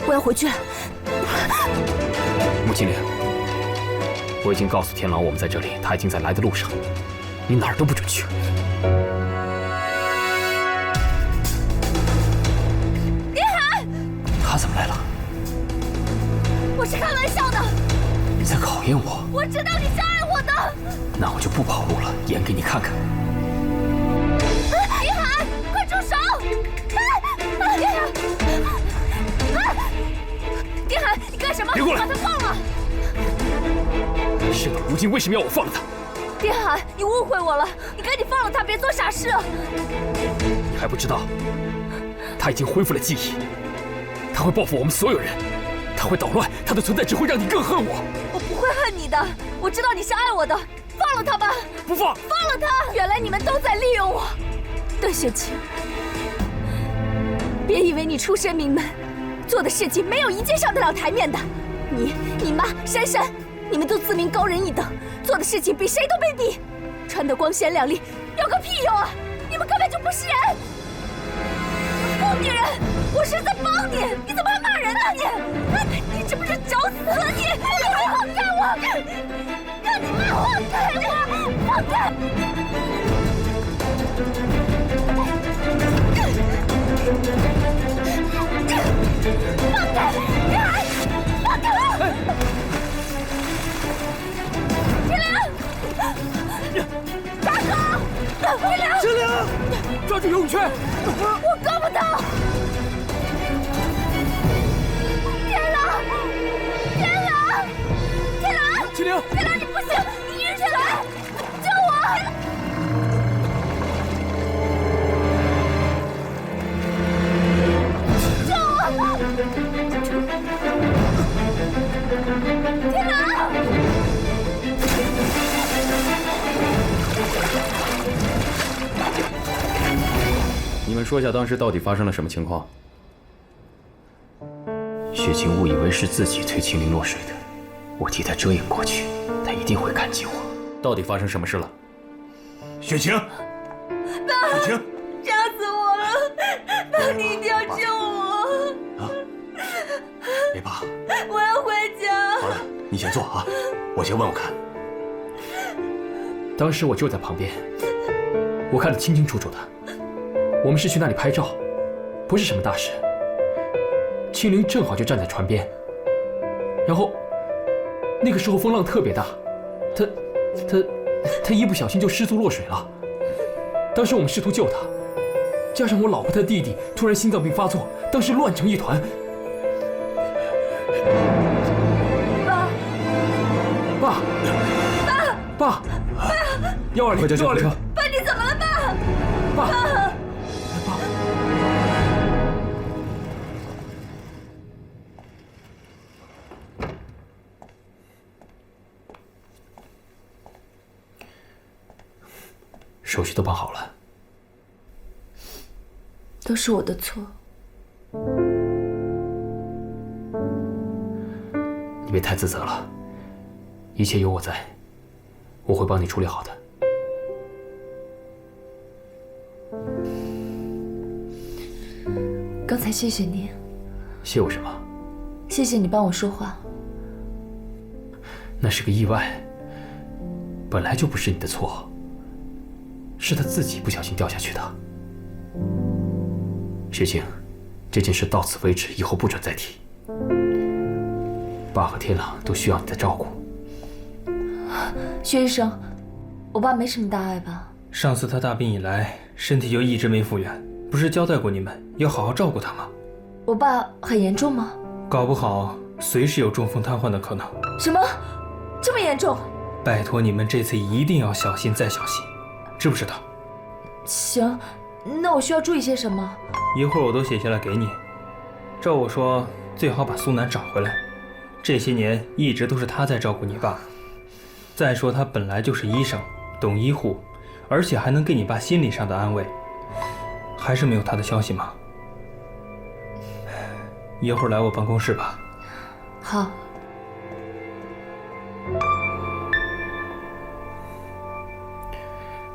我要回去了。穆青灵，我已经告诉天狼我们在这里，他已经在来的路上，你哪儿都不准去。林寒，他怎么来了？我是开玩笑的。你在考验我？我知道你是爱我的。那我就不跑路了，演给你看看。林寒，快住手！林寒，你干什么？别过来！把他放了！事到如今，为什么要我放了他？林寒，你误会我了，你赶紧放了他，别做傻事。你还不知道，他已经恢复了记忆，他会报复我们所有人，他会捣乱，他的存在只会让你更恨我。我不会恨你的，我知道你是爱我的，放了他吧。不放！放了他！原来你们都在利用我，段雪晴，别以为你出身名门，做的事情没有一件上得了台面的。你妈珊珊，你们都自命高人一等，做的事情比谁都卑鄙，穿得光鲜亮丽，有个屁用啊！你们根本就不是人！疯女人，我是在帮你，你怎么还骂人呢你这不是找死了你！放开我！让你妈放开我！放开！放开！放开我！天灵，大哥，天灵，天灵，抓住游泳圈！我够不到！天狼，天狼，天狼，天灵，天狼，你不行，你晕起来！救我！救我！天狼！你们说一下当时到底发生了什么情况？雪晴误以为是自己推青灵落水的，我替她遮掩过去，她一定会感激我。到底发生什么事了？雪晴，爸，雪晴，杀死我了！爸，你一定要救我！啊，别怕，我要回家。好了，你先坐啊，我先问问看。当时我就在旁边，我看得清清楚楚的。我们是去那里拍照，不是什么大事。青灵正好就站在船边，然后那个时候风浪特别大，他一不小心就失足落水了。当时我们试图救他，加上我老婆他弟弟突然心脏病发作，当时乱成一团。爸，爸，120，快叫救护车！爸，你怎么了，爸？爸。手续都办好了，都是我的错。你别太自责了，一切有我在，我会帮你处理好的。刚才谢谢你，谢我什么？谢谢你帮我说话。那是个意外，本来就不是你的错。是他自己不小心掉下去的。雪晴，这件事到此为止，以后不准再提。爸和天狼都需要你的照顾。薛医生，我爸没什么大碍吧？上次他大病以来，身体就一直没复原，不是交代过你们要好好照顾他吗？我爸很严重吗？搞不好随时有中风瘫痪的可能。什么？这么严重？拜托你们这次一定要小心再小心。知不知道？行，那我需要注意些什么？一会儿我都写下来给你。照我说，最好把苏南找回来。这些年一直都是他在照顾你爸。再说他本来就是医生，懂医护，而且还能给你爸心理上的安慰。还是没有他的消息吗？一会儿来我办公室吧。好。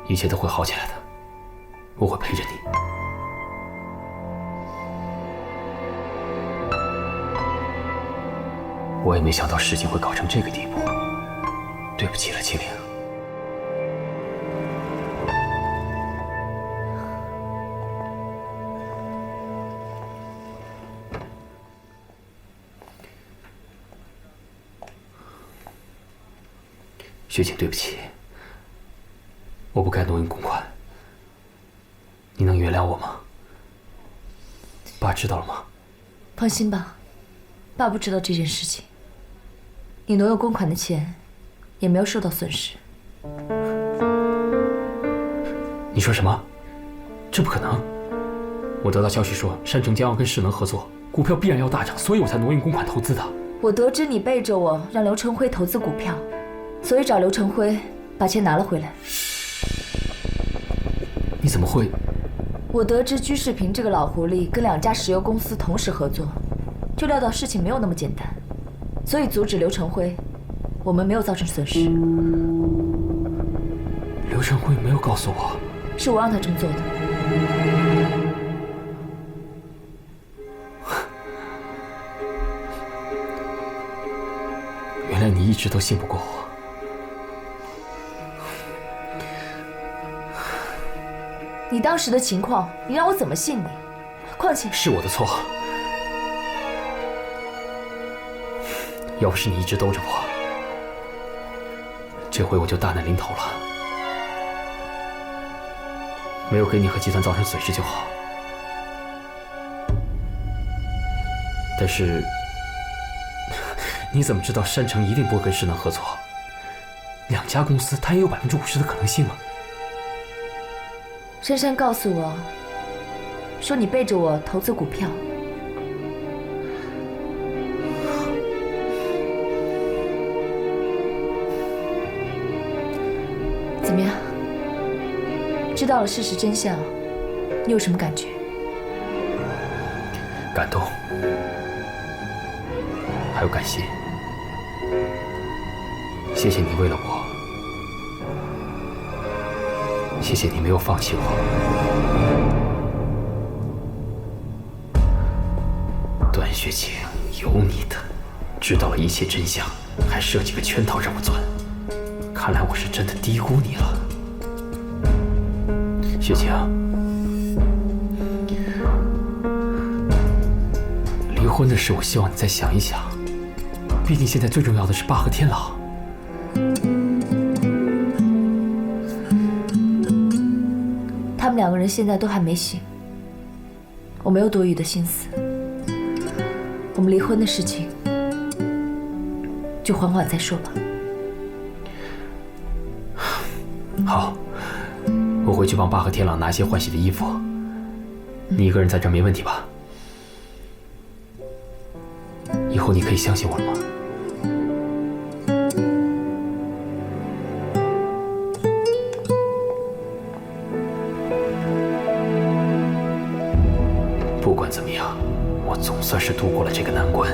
一切都会好起来的，我会陪着你。我也没想到事情会搞成这个地步，对不起了，青灵。雪晴，对不起，我不该挪用公款，你能原谅我吗？爸知道了吗？放心吧，爸不知道这件事情。你挪用公款的钱，也没有受到损失。你说什么？这不可能！我得到消息说，山城将要跟势能合作，股票必然要大涨，所以我才挪用公款投资的。我得知你背着我让刘成辉投资股票，所以找刘成辉把钱拿了回来。你怎么会？我得知居士平这个老狐狸跟2家石油公司同时合作，就料到事情没有那么简单，所以阻止刘成辉，我们没有造成损失。刘成辉没有告诉我，是我让他这么做的。原来你一直都信不过我。你当时的情况，你让我怎么信你？况且是我的错，要不是你一直兜着我，这回我就大难临头了。没有给你和集团造成损失就好。但是，你怎么知道山城一定不会跟势能合作？2家公司，它也有50%的可能性吗？珊珊告诉我，说你背着我投资股票。怎么样？知道了事实真相，你有什么感觉？感动，还有感谢。谢谢你为了我，谢谢你没有放弃我。段雪晴，有你的，知道了一切真相，还设计个圈套让我钻。看来我是真的低估你了，雪晴。离婚的事，我希望你再想一想。毕竟现在最重要的是爸和天狼。他们2个人现在都还没醒，我没有多余的心思。我们离婚的事情，就缓缓再说吧。好，我回去帮爸和天狼拿一些换洗的衣服。你一个人在这儿没问题吧？以后你可以相信我了吗？不管怎么样，我总算是度过了这个难关。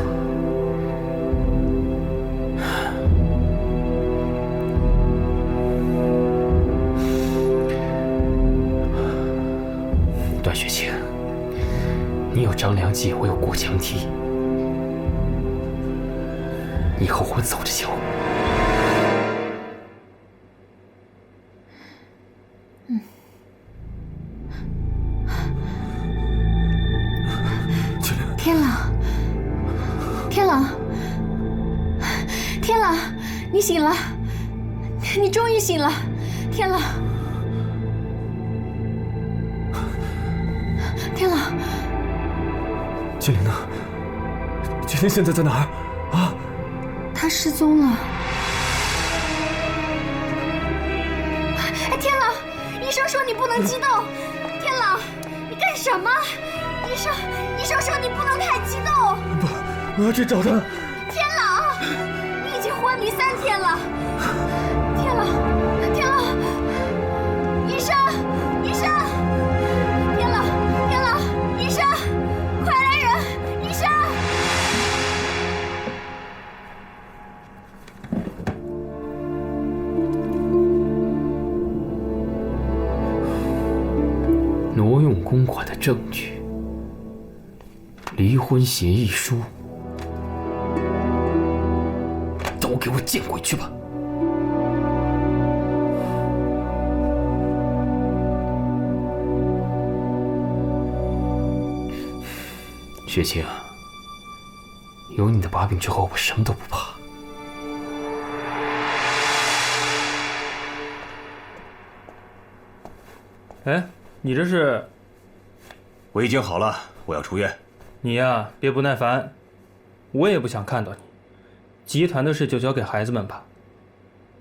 段雪晴，你有张良计，我有过墙梯。以后我们走着瞧。天狼，天狼，天狼，你醒了，你终于醒了，天狼，天狼，金灵呢？金灵现在在哪儿？啊？他失踪了。哎，天狼，医生说你不能激动。天狼，你干什么？医生说你不能太激动。不，我要去找他。天狼，你已经昏迷3天了。天狼，天狼，医生，医生，天狼，天狼，医生，快来人，医生。挪用公款的证据，离婚协议书。给我见鬼去吧！雪清，有你的把柄之后，我什么都不怕。哎，你这是？我已经好了，我要出院。你呀，别不耐烦，我也不想看到你。集团的事就交给孩子们吧，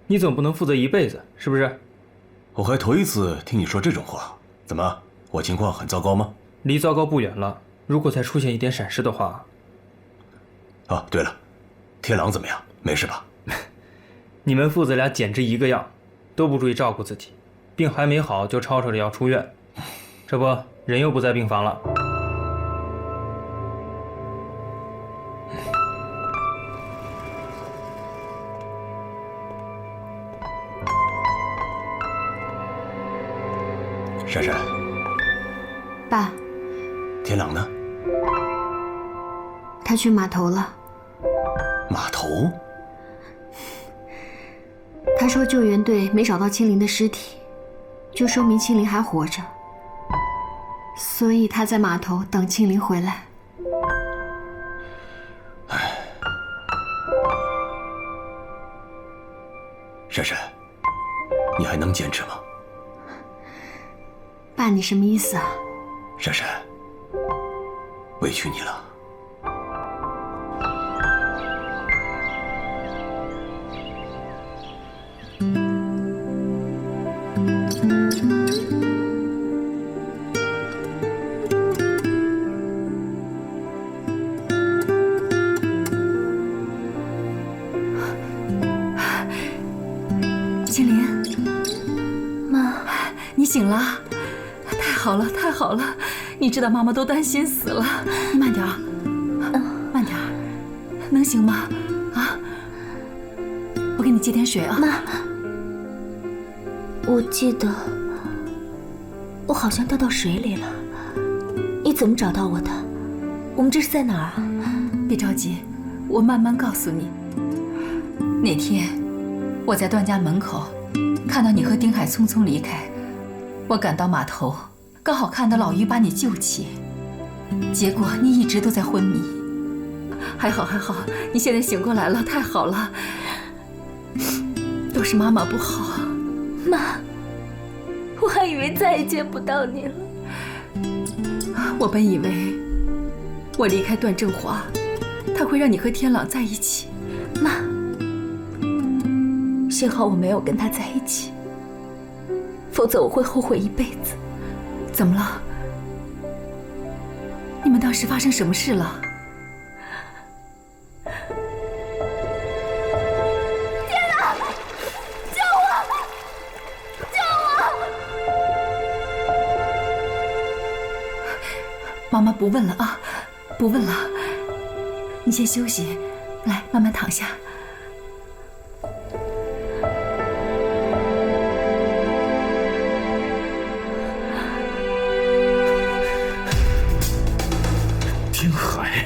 你总不能负责一辈子，是不是？我还头一次听你说这种话，怎么，我情况很糟糕吗？离糟糕不远了，如果再出现一点闪失的话……哦，对了，天狼怎么样？没事吧？你们父子俩简直一个样，都不注意照顾自己，病还没好就吵吵着要出院，这不人又不在病房了。珊珊，爸，天狼呢？他去码头了。码头？他说救援队没找到青灵的尸体，就说明青灵还活着，所以他在码头等青灵回来。珊珊，你还能坚持吗？爸，你什么意思啊？珊珊，委屈你了。青灵，妈，你醒了，太好了，太好了！你知道妈妈都担心死了，你慢点儿，慢点儿，能行吗？啊，我给你接点水啊。妈，我记得我好像掉到水里了，你怎么找到我的？我们这是在哪儿啊？别着急，我慢慢告诉你。那天我在段家门口看到你和丁海匆匆离开，我赶到码头，刚好看到老于把你救起，结果你一直都在昏迷。还好还好，你现在醒过来了，太好了。都是妈妈不好。妈，我还以为再也见不到你了。我本以为我离开段正华，他会让你和天朗在一起。妈，幸好我没有跟他在一起，否则我会后悔一辈子。怎么了？你们当时发生什么事了？天哪！救我！救我！妈妈不问了啊，不问了。你先休息，来，慢慢躺下。丁海，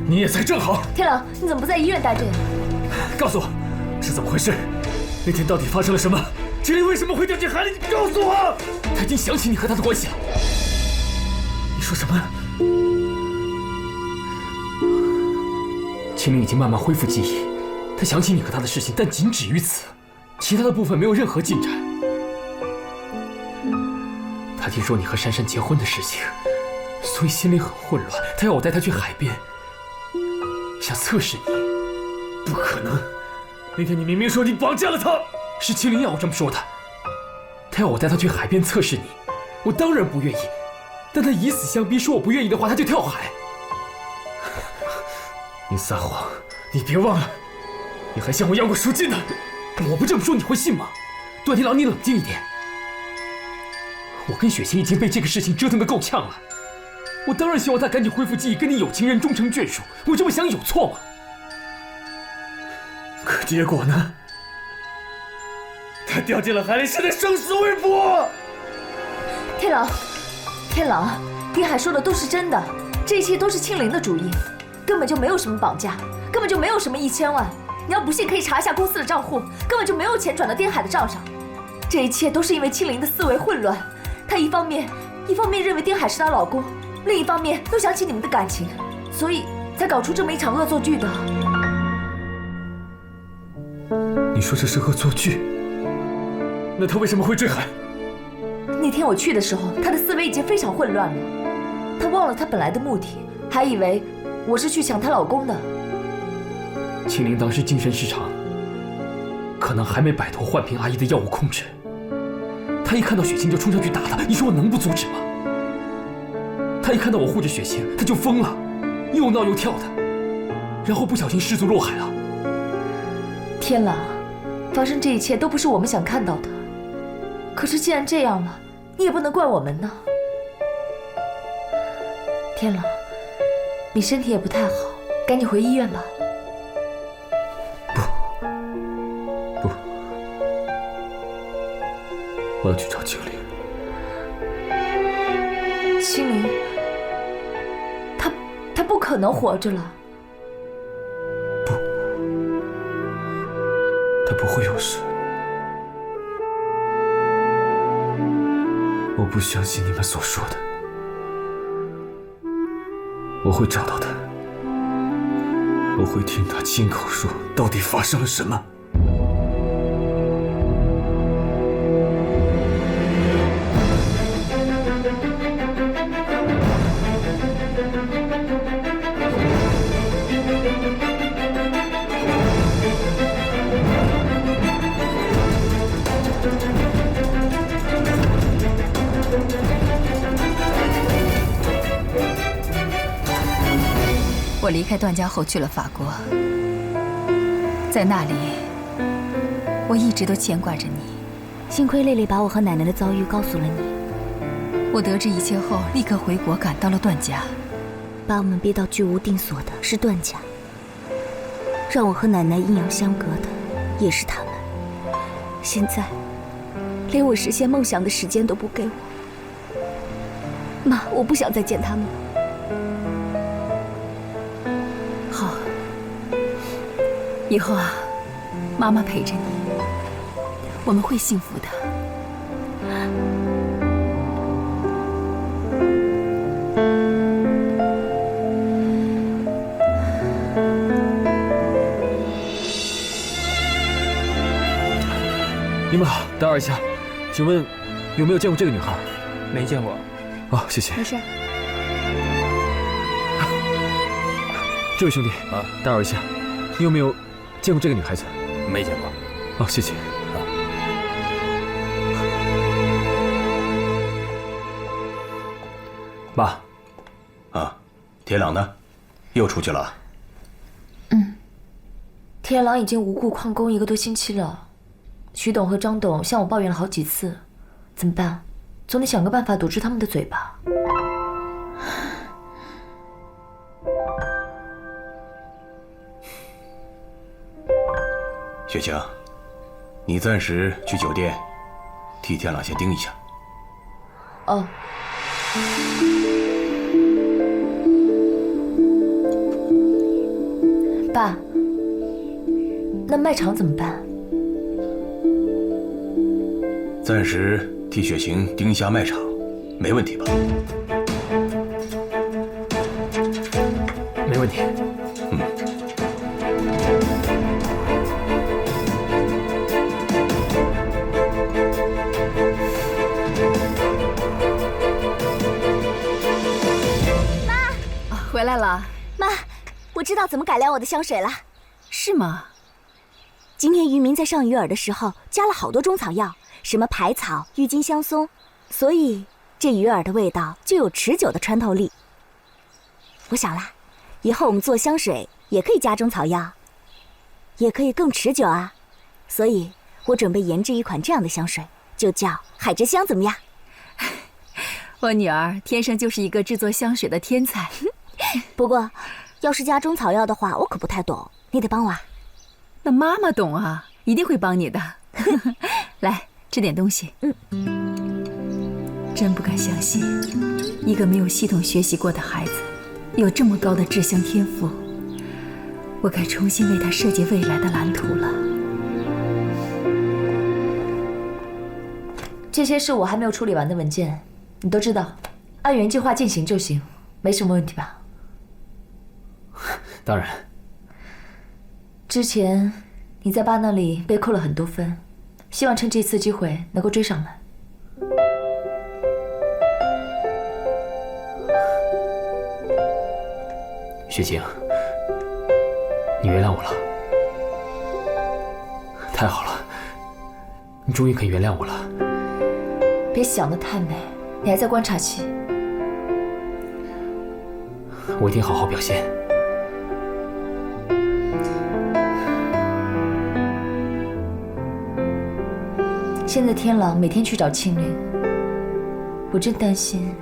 你也在，正好。天狼，你怎么不在医院待着呀？告诉我，是怎么回事？那天到底发生了什么？青灵为什么会掉进海里？你告诉我！他已经想起你和他的关系了。你说什么？青灵已经慢慢恢复记忆，他想起你和他的事情，但仅止于此，其他的部分没有任何进展。他听说你和珊珊结婚的事情，所以心里很混乱。他要我带他去海边，想测试你。不可能！那天你明明说你绑架了他，是青灵要我这么说的。他要我带他去海边测试你，我当然不愿意。但他以死相逼，说我不愿意的话，他就跳海。你撒谎！你别忘了，你还向我要过赎金呢。我不这么说你会信吗？段天狼，你冷静一点。我跟雪晴已经被这个事情折腾得够呛了，我当然希望他赶紧恢复记忆，跟你有情人终成眷属。我这么想有错吗？可结果呢？他掉进了海里，现在生死未卜。天狼，天狼，丁海说的都是真的，这一切都是青灵的主意，根本就没有什么绑架，根本就没有什么1000万。你要不信可以查一下公司的账户，根本就没有钱转到丁海的账上。这一切都是因为青灵的思维混乱，她一方面认为丁海是她老公，另一方面又想起你们的感情，所以才搞出这么一场恶作剧的。你说这是恶作剧？那他为什么会坠海？那天我去的时候，她的思维已经非常混乱了，她忘了她本来的目的，还以为我是去抢她老公的。青灵当时精神失常，可能还没摆脱幻萍阿姨的药物控制。她一看到雪清就冲上去打她，你说我能不阻止吗？她一看到我护着雪清，她就疯了，又闹又跳的，然后不小心失足落海了。天狼，发生这一切都不是我们想看到的。可是既然这样了，你也不能怪我们呢。天狼，你身体也不太好，赶紧回医院吧。不，我要去找青灵。青灵，她不可能活着了。他不会有事。我不相信你们所说的，我会找到他，我会听他亲口说到底发生了什么。我离开段家后去了法国，在那里，我一直都牵挂着你。幸亏丽丽把我和奶奶的遭遇告诉了你。我得知一切后，立刻回国，赶到了段家。把我们逼到居无定所的是段家，让我和奶奶阴阳相隔的也是他们。现在，连我实现梦想的时间都不给我。妈，我不想再见他们了。好，以后啊，妈妈陪着你，我们会幸福的。你们好，打扰一下，请问有没有见过这个女孩？没见过。哦，谢谢。没事。这位兄弟啊，打扰一下，你有没有见过这个女孩子？没见过。哦，谢谢。爸。啊，天朗呢？又出去了？天狼已经无故旷工1个多星期了，徐董和张董向我抱怨了好几次，怎么办？总得想个办法堵住他们的嘴吧。雪晴，你暂时去酒店，替天朗先盯一下。哦。爸，那卖场怎么办？暂时替雪晴盯一下卖场，没问题吧？没问题。回来了。妈，我知道怎么改良我的香水了。是吗？今天渔民在上鱼饵的时候加了好多中草药，什么排草、郁金香松，所以这鱼饵的味道就有持久的穿透力。我想啦，以后我们做香水也可以加中草药，也可以更持久啊。所以我准备研制一款这样的香水，就叫海蜇香，怎么样？我女儿天生就是一个制作香水的天才。不过，要是加中草药的话，我可不太懂，你得帮我啊。那妈妈懂啊，一定会帮你的。来，吃点东西。真不敢相信，一个没有系统学习过的孩子，有这么高的制香天赋。我该重新为他设计未来的蓝图了。这些是我还没有处理完的文件，你都知道，按原计划进行就行，没什么问题吧？当然。之前你在爸那里被扣了很多分，希望趁这次机会能够追上来。雪晴，你原谅我了，太好了，你终于肯原谅我了。别想得太美，你还在观察期。我一定好好表现。现在天狼每天去找青灵，我真担心，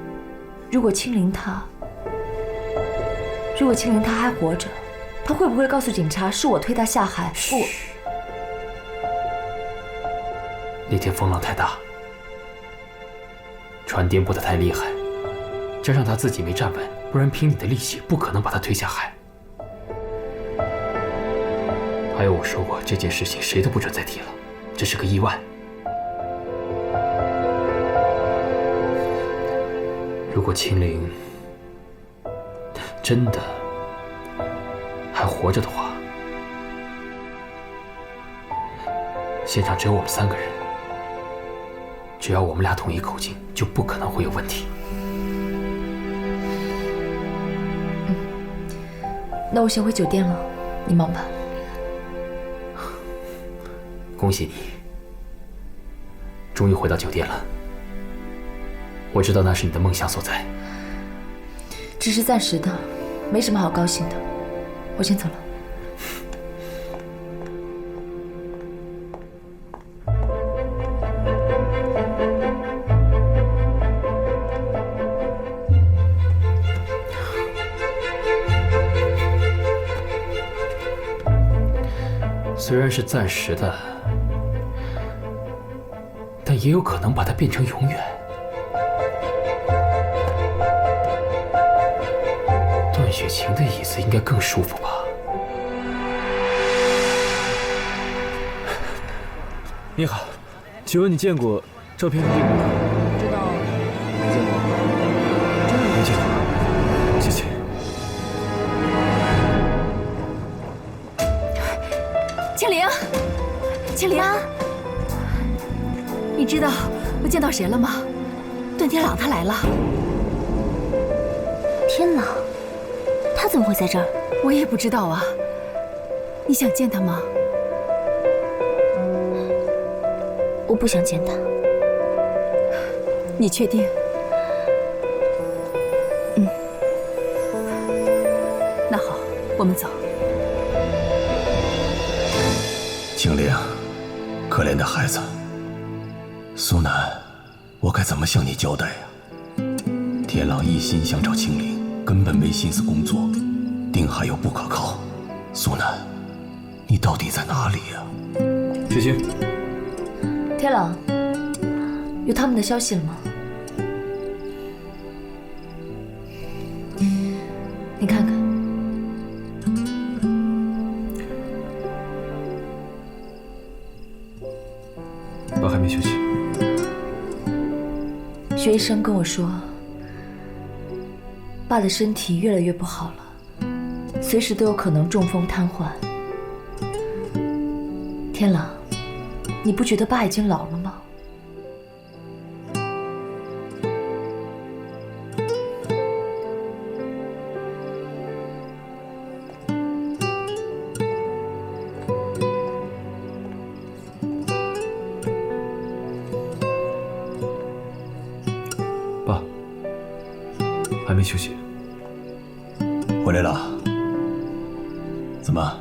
如果青灵他还活着，他会不会告诉警察是我推他下海？不，那天风浪太大，船颠簸得太厉害，加上他自己没站稳，不然凭你的力气不可能把他推下海。还有我说过，这件事情谁都不准再提了，这是个意外。如果青灵真的还活着的话，现场只有我们3个人，只要我们俩统一口径，就不可能会有问题。那我先回酒店了，你忙吧。恭喜你，终于回到酒店了。我知道那是你的梦想所在，只是暂时的，没什么好高兴的。我先走了。虽然是暂时的，但也有可能把它变成永远。段雪晴的椅子应该更舒服吧？你好，请问你见过照片中这个人吗？知道，见过，真的没见过，谢谢。青灵，青灵，你知道我见到谁了吗？段天朗他来了。天朗，他怎么会在这儿？我也不知道啊。你想见他吗？我不想见他。你确定？嗯。那好，我们走。青灵，可怜的孩子。苏南，我该怎么向你交代呀？天狼一心想找青灵，根本没心思工作，定海又不可靠。苏南，你到底在哪里呀？雪晴，天朗，有他们的消息了吗？你看看。爸还没休息。薛医生跟我说，爸的身体越来越不好了，随时都有可能中风瘫痪。天朗，你不觉得爸已经老了吗？爸，还没休息。回来了。怎么，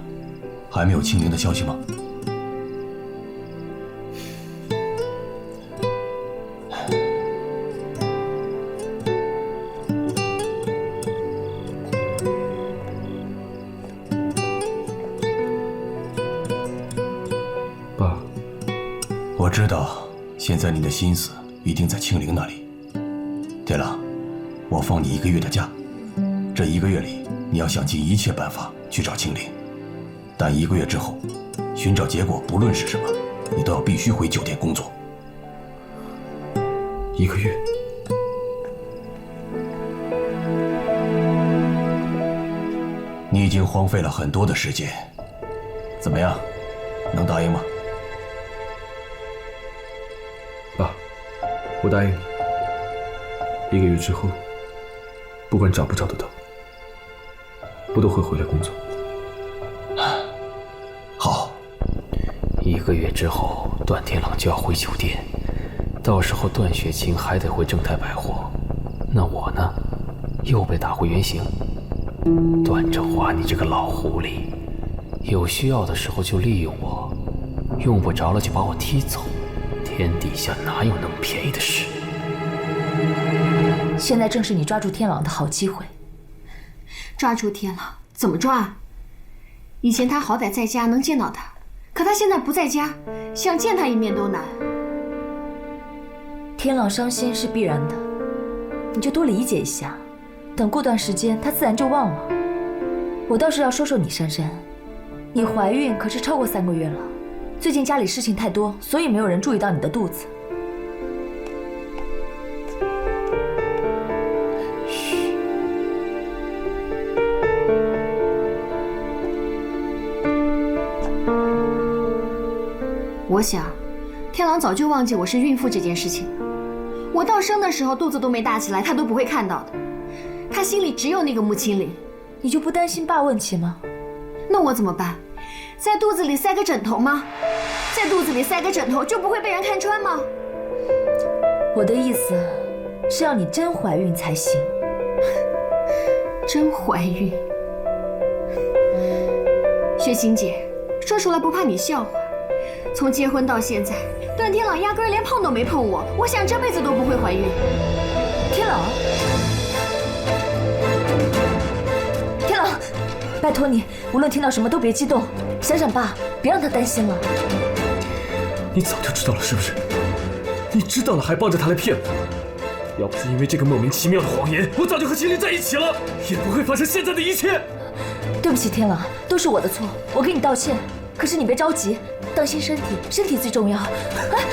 还没有青灵的消息吗？爸，我知道，现在你的心思一定在青灵那里。天狼，我放你1个月的假，这1个月里，你要想尽一切办法去找青灵，但1个月之后，寻找结果不论是什么，你都要必须回酒店工作。1个月？你已经荒废了很多的时间，怎么样，能答应吗？爸，我答应你，1个月之后，不管找不找得到，我都会回来工作。好。1个月之后，段天朗就要回酒店，到时候段雪晴还得回正泰百货，那我呢，又被打回原形。段正华，你这个老狐狸，有需要的时候就利用我，用不着了就把我踢走，天底下哪有那么便宜的事？现在正是你抓住天朗的好机会。抓住天朗怎么抓？以前他好歹在家能见到他，可他现在不在家，想见他一面都难。天朗伤心是必然的，你就多理解一下，等过段时间他自然就忘了。我倒是要说说你，珊珊，你怀孕可是超过3个月了，最近家里事情太多，所以没有人注意到你的肚子。我想，天朗早就忘记我是孕妇这件事情了。我到生的时候肚子都没大起来，他都不会看到的。他心里只有那个穆青林。你就不担心爸问起吗？那我怎么办？在肚子里塞个枕头吗？在肚子里塞个枕头就不会被人看穿吗？我的意思是要你真怀孕才行。真怀孕？雪晴姐，说出来不怕你笑话。从结婚到现在，段天朗压根儿连碰都没碰我，我想这辈子都不会怀孕。天朗，天朗，拜托你，无论听到什么都别激动，想想爸，别让他担心了。你早就知道了是不是？你知道了还帮着他来骗我？要不是因为这个莫名其妙的谎言，我早就和秦林在一起了，也不会发生现在的一切。对不起，天朗，都是我的错，我给你道歉。可是你别着急，当心身体，身体最重要。哎，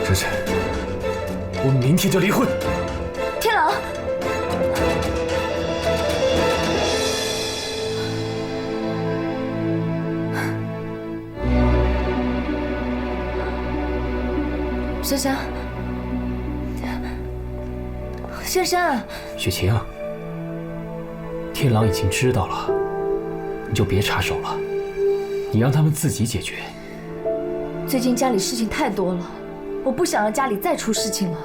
珊珊，我们明天就离婚。天朗，珊珊，珊珊，雪晴，天朗已经知道了，你就别插手了，你让他们自己解决。最近家里事情太多了，我不想让家里再出事情了。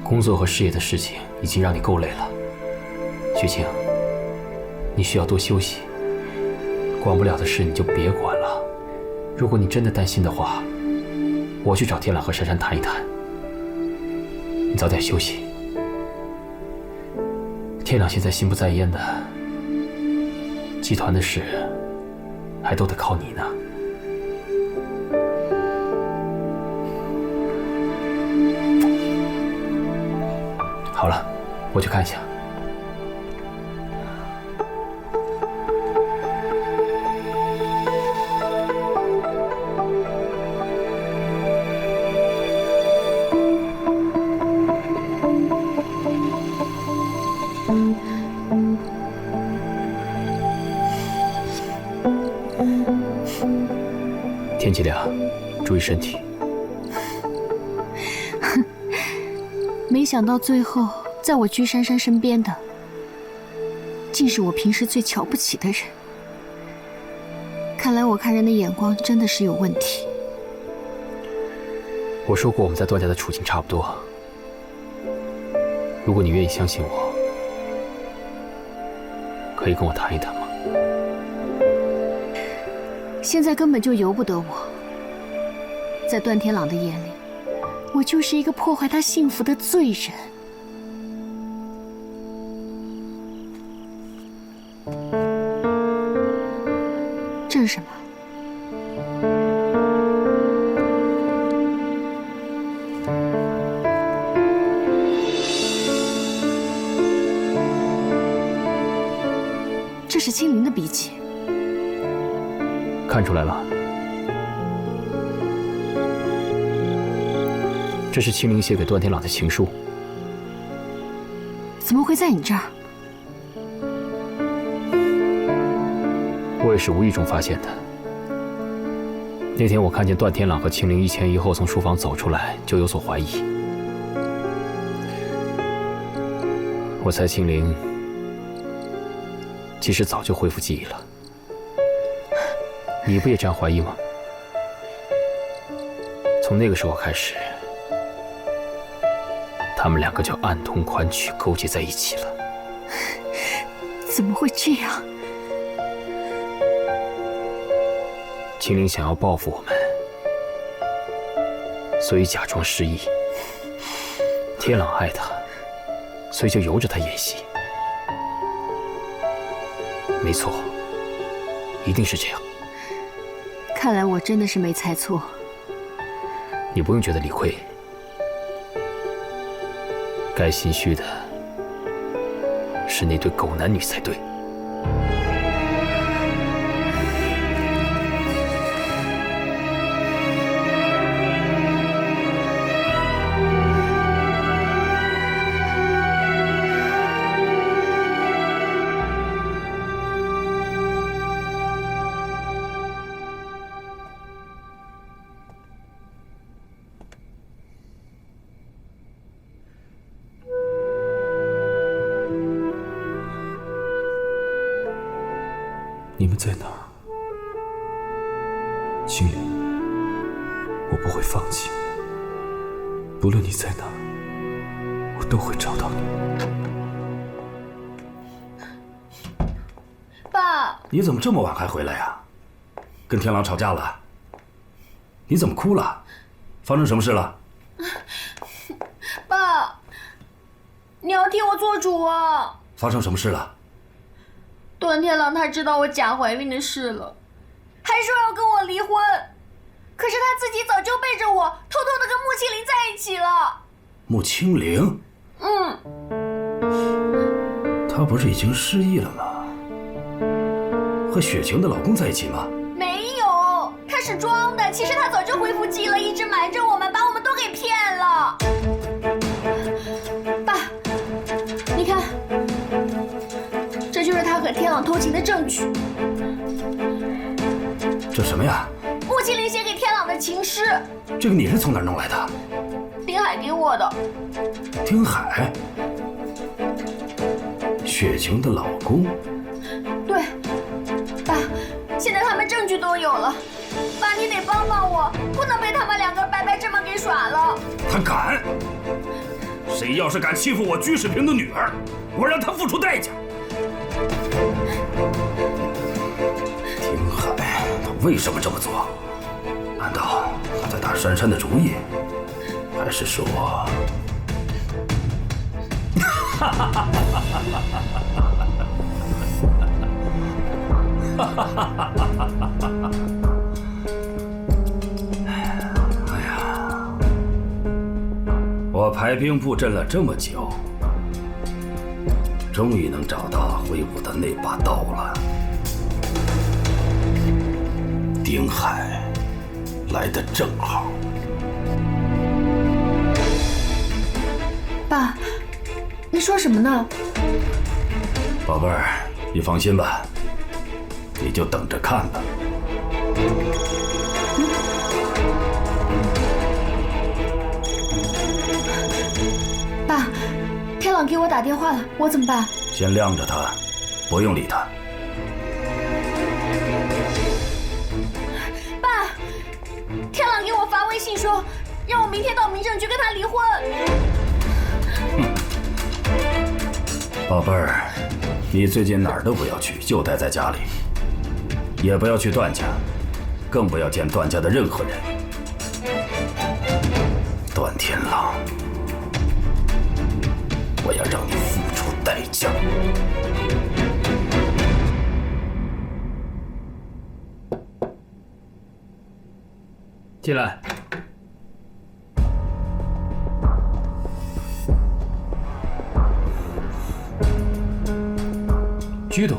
工作和事业的事情已经让你够累了，雪晴，你需要多休息。管不了的事你就别管了。如果你真的担心的话，我去找天朗和珊珊谈一谈。你早点休息。天朗现在心不在焉的，集团的事还都得靠你呢。好了，我去看一下。天气凉，注意身体。没想到最后，在我居珊珊身边的，竟是我平时最瞧不起的人。看来我看人的眼光真的是有问题。我说过我们在段家的处境差不多，如果你愿意相信我，可以跟我谈一谈吗？现在根本就由不得我。在段天朗的眼里，我就是一个破坏他幸福的罪人。这是什么？这是青灵的笔记。看出来了，这是青灵写给段天朗的情书。怎么会在你这儿？我也是无意中发现的。那天我看见段天朗和青灵一前一后从书房走出来，就有所怀疑。我猜青灵其实早就恢复记忆了。你不也这样怀疑吗？从那个时候开始，他们两个就暗通款曲，勾结在一起了。怎么会这样？青灵想要报复我们，所以假装失忆。天朗爱他，所以就由着他演戏。没错，一定是这样。看来我真的是没猜错。你不用觉得理亏，该心虚的是那对狗男女才对。你们在哪儿？青灵，我不会放弃。不论你在哪儿，我都会找到你。爸，你怎么这么晚还回来呀？跟天狼吵架了？你怎么哭了？发生什么事了？爸，你要替我做主啊！发生什么事了？段天狼他知道我假怀孕的事了，还说要跟我离婚，可是他自己早就背着我偷偷的跟穆青灵在一起了。穆青灵？她不是已经失忆了吗？和雪晴的老公在一起吗？没有，他是装的，其实他早就恢复记忆了，一直瞒着我们，把我们都给骗了。爸，你看，这就是他和天朗偷情的证据。这什么呀？穆青灵写给天朗的情诗。这个你是从哪儿弄来的？丁海给我的。丁海？雪晴的老公？对，爸，现在他们证据都有了，爸你得帮帮我，不能被他们两个白白这么给耍了。他敢！谁要是敢欺负我居士平的女儿，我让他付出代价。丁海，他为什么这么做？难道他在打珊珊的主意，还是说……哎呀，我排兵布阵了这么久，终于能找到挥舞的那把刀了。丁海来得正好。爸，你说什么呢？宝贝儿，你放心吧，你就等着看吧。爸，天朗给我打电话了，我怎么办？先晾着他，不用理他。爸，天朗给我发微信说，让我明天到民政局跟他离婚。宝贝儿，你最近哪儿都不要去，就待在家里，也不要去段家，更不要见段家的任何人。段天狼，我要让你付出代价。进来。居董，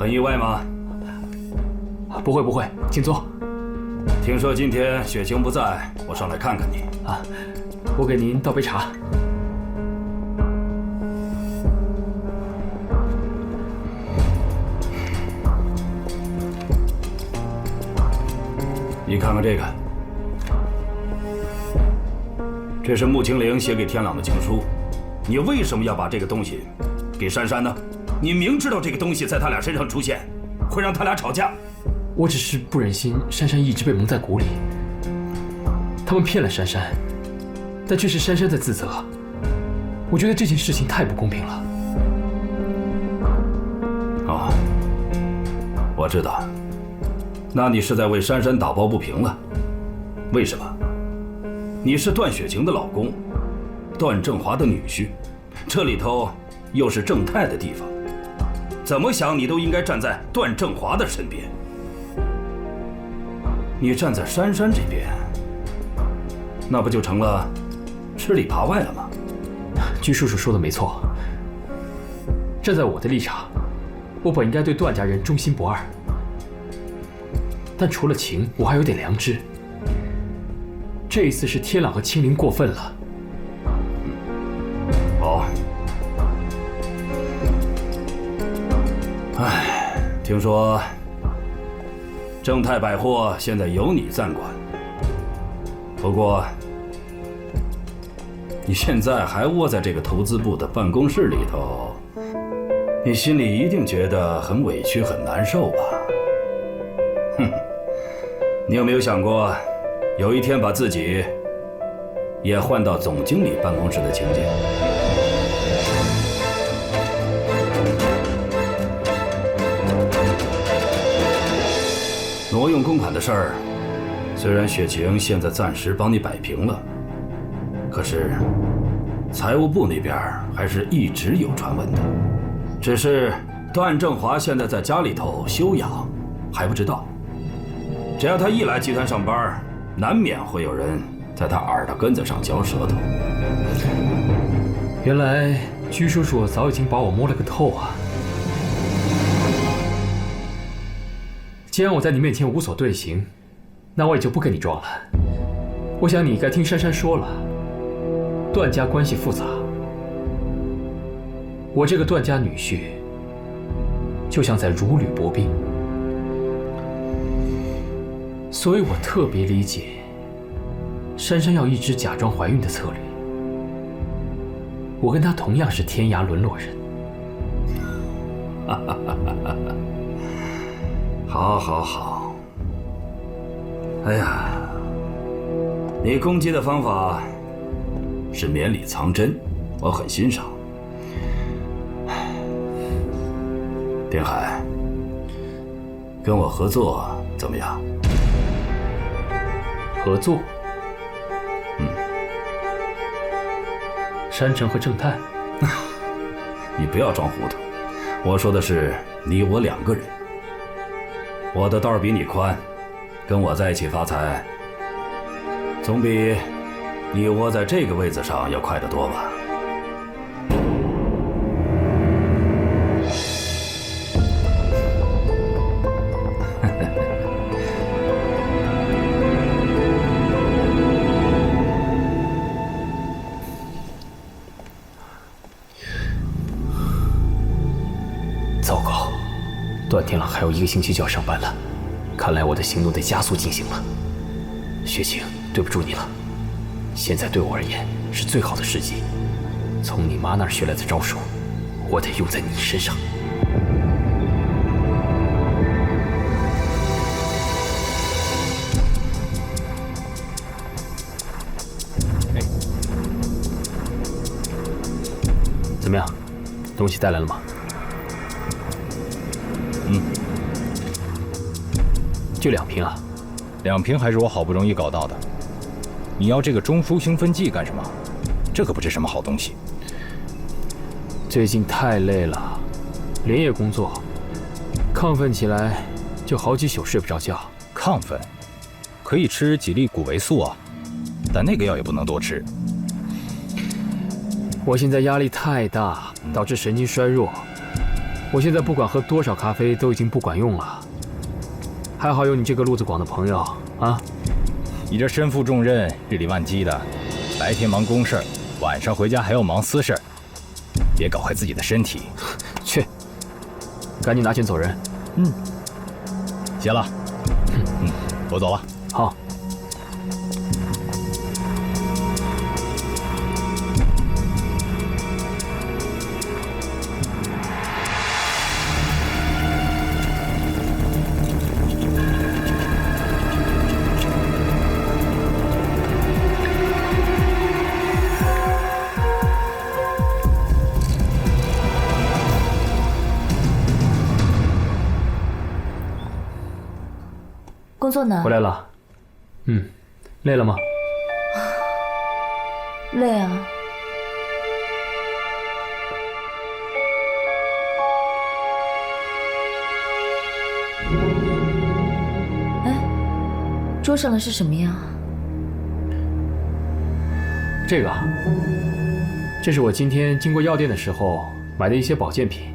很意外吗？不会不会，请坐。听说今天雪晴不在，我上来看看你。啊，我给您倒杯茶。你看看这个，这是穆青灵写给天朗的情书。你为什么要把这个东西给珊珊呢？你明知道这个东西在他俩身上出现，会让他俩吵架。我只是不忍心珊珊一直被蒙在鼓里。他们骗了珊珊，但却是珊珊在自责。我觉得这件事情太不公平了。哦，我知道。那你是在为珊珊打抱不平了？为什么？你是段雪晴的老公，段正华的女婿，这里头又是正太的地方，怎么想你都应该站在段正华的身边。你站在珊珊这边，那不就成了吃里扒外了吗？居叔叔说的没错，站在我的立场，我本应该对段家人忠心不二。但除了情，我还有点良知。这一次是天朗和青灵过分了。哦。哎，听说正泰百货现在由你暂管，不过你现在还窝在这个投资部的办公室里头，你心里一定觉得很委屈、很难受吧？哼。你有没有想过，有一天把自己也换到总经理办公室的情景？挪用公款的事儿，虽然雪晴现在暂时帮你摆平了，可是财务部那边还是一直有传闻的。只是段正华现在在家里头休养，还不知道。只要他一来集团上班，难免会有人在他耳朵根子上嚼舌头。原来居叔叔早已经把我摸了个透啊！既然我在你面前无所遁形，那我也就不跟你装了。我想你该听珊珊说了，段家关系复杂，我这个段家女婿就像在如履薄冰。所以我特别理解珊珊要一直假装怀孕的策略。我跟她同样是天涯沦落人。好，好，好。哎呀，你攻击的方法是绵里藏针，我很欣赏。丁海，跟我合作怎么样？合作？山城和正太？你不要装糊涂，我说的是你我两个人。我的道比你宽，跟我在一起发财，总比你窝在这个位子上要快得多吧？段天朗还有1个星期就要上班了，看来我的行动得加速进行了。雪晴，对不住你了，现在对我而言是最好的时机。从你妈那儿学来的招数，我得用在你身上。怎么样，东西带来了吗？就2瓶啊？2瓶还是我好不容易搞到的。你要这个中枢兴奋剂干什么？这可不是什么好东西。最近太累了，连夜工作，亢奋起来就好几宿睡不着觉。亢奋，可以吃几粒谷维素啊，但那个药也不能多吃。我现在压力太大，导致神经衰弱，我现在不管喝多少咖啡都已经不管用了，还好有你这个路子广的朋友啊！你这身负重任，日理万机的，白天忙公事，晚上回家还要忙私事，别搞坏自己的身体。去，赶紧拿钱走人。谢了。我走了。好。工作呢？回来了。累了吗？累啊。哎，桌上的是什么呀？这个，这是我今天经过药店的时候买的一些保健品，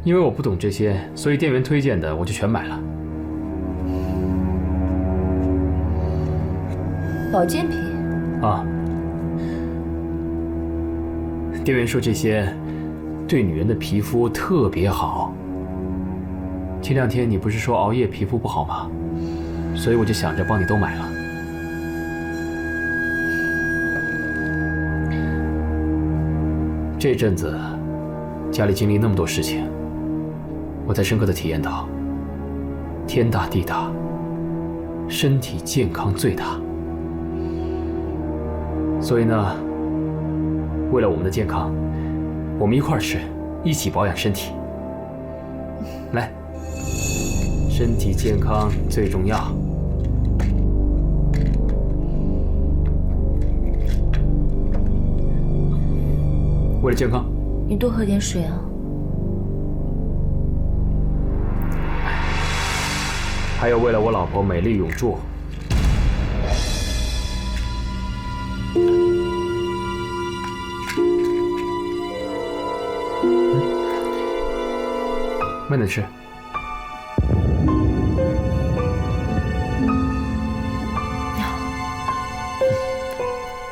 因为我不懂这些，所以店员推荐的我就全买了。保健品啊，店员说这些对女人的皮肤特别好。前2天你不是说熬夜皮肤不好吗？所以我就想着帮你都买了。这阵子家里经历那么多事情，我才深刻的体验到天大地大，身体健康最大。所以呢，为了我们的健康，我们一块儿吃，一起保养身体。来，身体健康最重要。为了健康，你多喝点水啊。还有为了我老婆美丽永驻。慢点吃。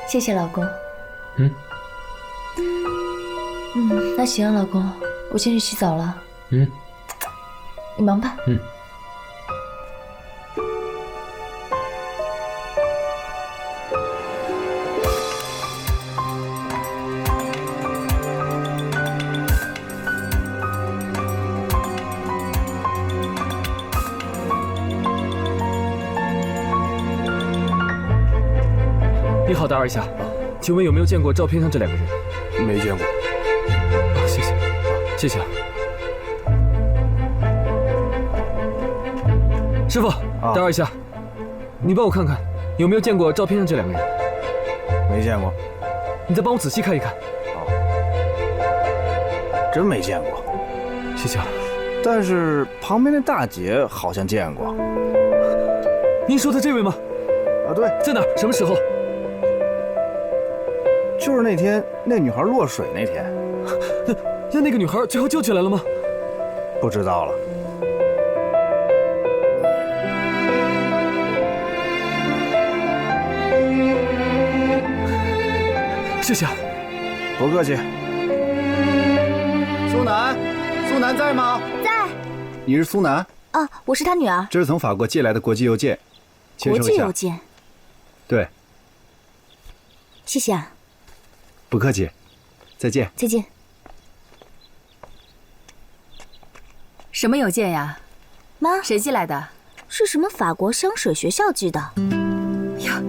谢谢老公。那行啊，老公，我先去洗澡了。你忙吧。你好，打扰一下，请问有没有见过照片上这2个人？没见过。谢谢，谢谢。师傅，打扰一下，你帮我看看有没有见过照片上这2个人？没见过。你再帮我仔细看一看。真没见过。谢谢。但是旁边的大姐好像见过。您说的这位吗？啊，对。在哪儿？什么时候？就是那天那女孩落水那天。那个女孩最后救起来了吗？不知道了。谢谢。不客气。苏南，苏南在吗？在。你是苏南？啊，我是他女儿。这是从法国寄来的国际邮件，签收一下。国际邮件。对。谢谢啊。不客气。再见。再见。什么邮件呀？妈，谁寄来的？是什么法国香水学校寄的。呀，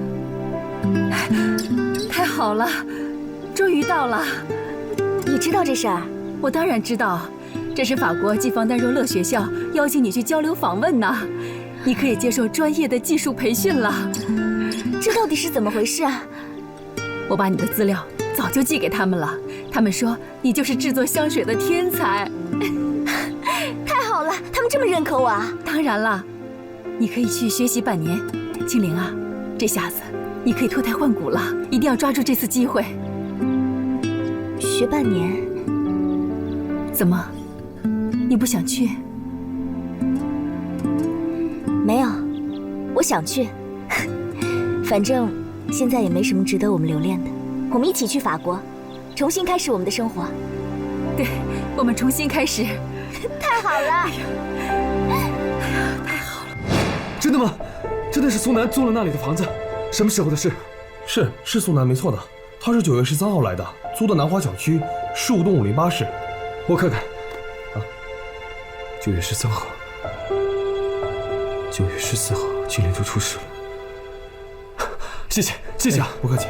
太好了，终于到了。你知道这事儿？我当然知道，这是法国季防丹若勒学校邀请你去交流访问呢，你可以接受专业的技术培训了。这到底是怎么回事啊？我把你的资料早就寄给他们了，他们说你就是制作香水的天才。太好了，他们这么认可我啊！当然了，你可以去学习半年。青灵啊，这下子你可以脱胎换骨了，一定要抓住这次机会。学半年？怎么？你不想去？没有，我想去。反正现在也没什么值得我们留恋的，我们一起去法国，重新开始我们的生活。对，我们重新开始。太好了！太好了！真的吗？真的是苏南租了那里的房子？什么时候的事？是苏南没错的，他是9月13号来的，租的南华小区15栋508室。我看看。啊，9月13号，9月14号，青莲就出事了。谢谢，谢谢啊，不客气。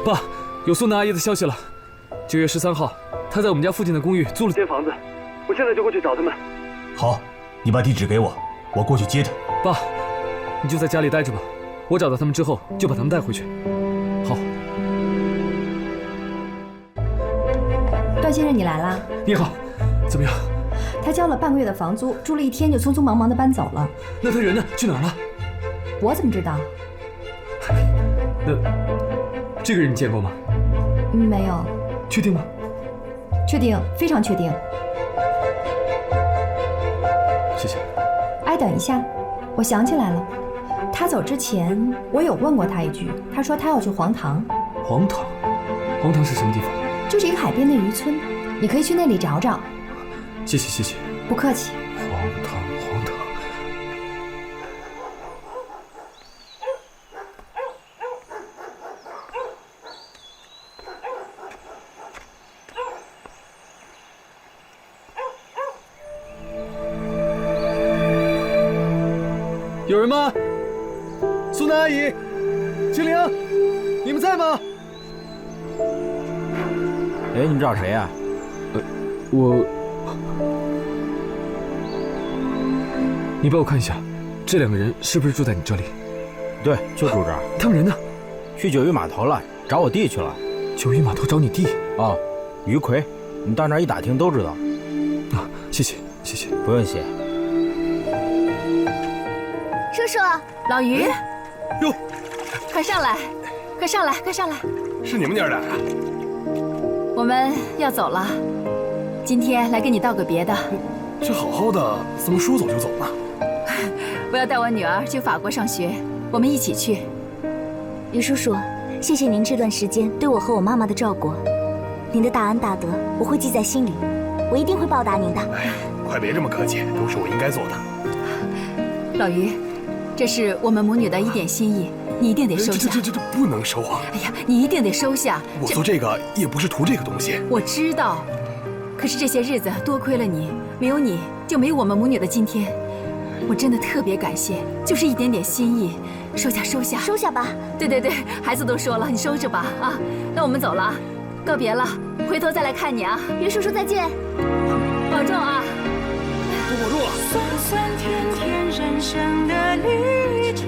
爸，有苏南阿姨的消息了。9月13号，她在我们家附近的公寓租了间房子，我现在就过去找他们。好，你把地址给我，我过去接她。爸，你就在家里待着吧，我找到他们之后就把他们带回去。好。段先生，你来啦？你好，怎么样？他交了半个月的房租，住了1天就匆匆忙忙的搬走了。那他人呢？去哪儿了？我怎么知道？那这个人你见过吗？没有。确定吗？确定，非常确定。谢谢。哎，等一下，我想起来了，他走之前我有问过他一句，他说他要去黄塘。黄塘？黄塘是什么地方？就是一个海边的渔村，你可以去那里找找。谢谢谢谢。不客气。黄塘。有人吗？苏南阿姨，青灵，你们在吗？哎，你找谁呀？你帮我看一下，这2个人是不是住在你这里？对，就住这儿。他们人呢？去九峪码头了，找我弟去了。九峪码头找你弟？啊，于奎，你到那儿一打听都知道。啊，谢谢谢谢。不用谢。叔叔，老于，哟，快上来，快上来，快上来！是你们娘俩呀？我们要走了，今天来跟你道个别的。这好好的，怎么说走就走呢？我要带我女儿去法国上学，我们一起去。于叔叔，谢谢您这段时间对我和我妈妈的照顾，您的大恩大德我会记在心里，我一定会报答您的。哎，快别这么客气，都是我应该做的。老于，这是我们母女的一点心意，你一定得收下。这不能收啊！哎呀，你一定得收下。我做这个也不是图这个东西。我知道，可是这些日子多亏了你，没有你就没有我们母女的今天。我真的特别感谢，就是一点点心意，收下收下，收下吧。对对对，孩子都说了，你收着吧啊。那我们走了，告别了，回头再来看你啊。于叔叔再见，保重啊。保重啊。酸酸甜甜人生的旅程，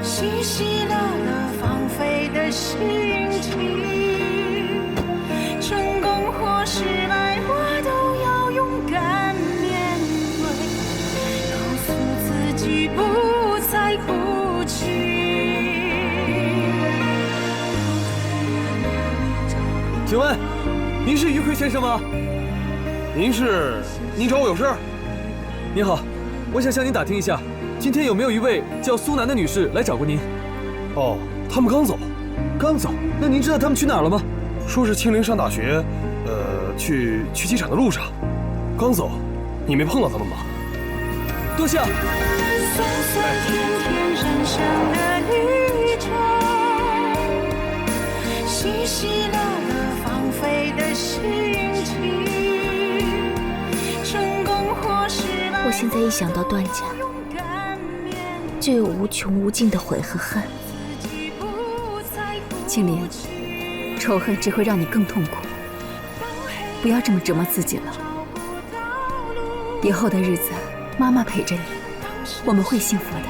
喜喜乐乐放飞的心情，成功或失败我都要勇敢面对，告诉自己不再哭泣。请问，您是于奎先生吗？您找我有事？您好，我想向您打听一下，今天有没有一位叫苏南的女士来找过您？哦，他们刚走。刚走？那您知道他们去哪儿了吗？说是青灵上大学，去机场的路上，刚走。你没碰到他们吧？多谢。酸酸甜甜人生的旅程，喜喜乐乐放飞的心情，成功或失败。我现在一想到段家，就有无穷无尽的悔和恨。青莲，仇恨只会让你更痛苦，不要这么折磨自己了。以后的日子，妈妈陪着你，我们会幸福的。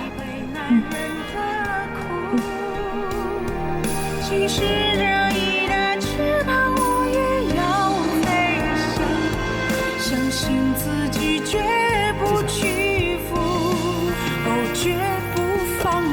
即使热意的翅膀，我也要飞翔，相信自己绝不屈服，绝不放